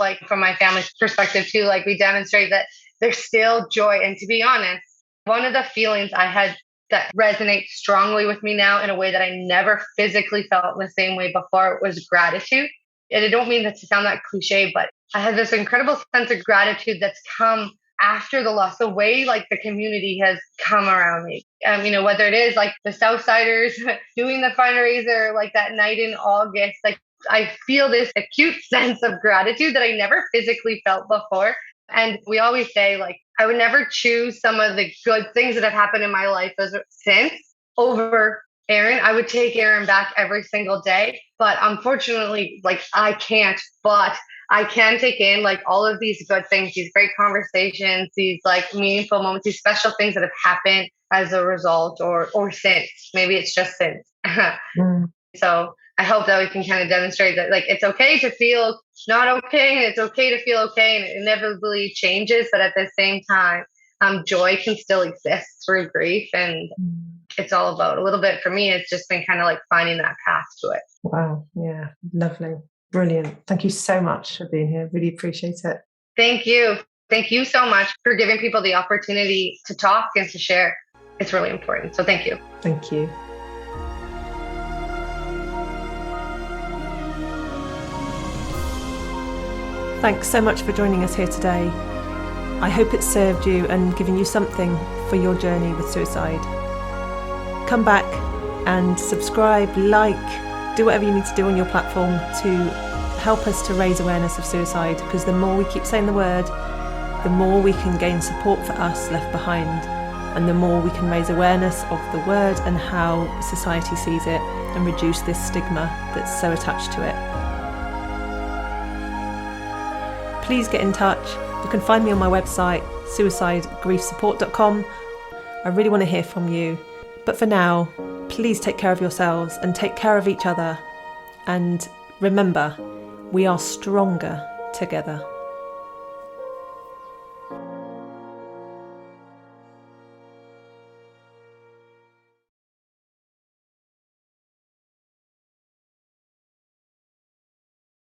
like from my family's perspective too, like we demonstrate that there's still joy. And to be honest, one of the feelings I had that resonates strongly with me now in a way that I never physically felt in the same way before was gratitude. And I don't mean that to sound that cliche, but I had this incredible sense of gratitude that's come after the loss, the way like the community has come around me. Whether it is like the Southsiders doing the fundraiser, like that night in August, like I feel this acute sense of gratitude that I never physically felt before. And we always say, like, I would never choose some of the good things that have happened in my life since over Erin. I would take Erin back every single day. But unfortunately, like, I can't. But I can take in like all of these good things, these great conversations, these like meaningful moments, these special things that have happened as a result or since. Maybe it's just since. So I hope that we can kind of demonstrate that like it's okay to feel not okay and it's okay to feel okay and it inevitably changes, but at the same time, joy can still exist through grief. And it's all about a little bit for me, it's just been kind of like finding that path to it. Wow. Yeah. Lovely. Brilliant. Thank you so much for being here. Really appreciate it. Thank you. Thank you so much for giving people the opportunity to talk and to share. It's really important. So thank you. Thank you. Thanks so much for joining us here today. I hope it served you and given you something for your journey with suicide. Come back and subscribe, like, do whatever you need to do on your platform to help us to raise awareness of suicide, because the more we keep saying the word, the more we can gain support for us left behind, and the more we can raise awareness of the word and how society sees it and reduce this stigma that's so attached to it. Please get in touch. You can find me on my website, suicidegriefsupport.com. I really want to hear from you. But for now, please take care of yourselves and take care of each other. And remember, we are stronger together.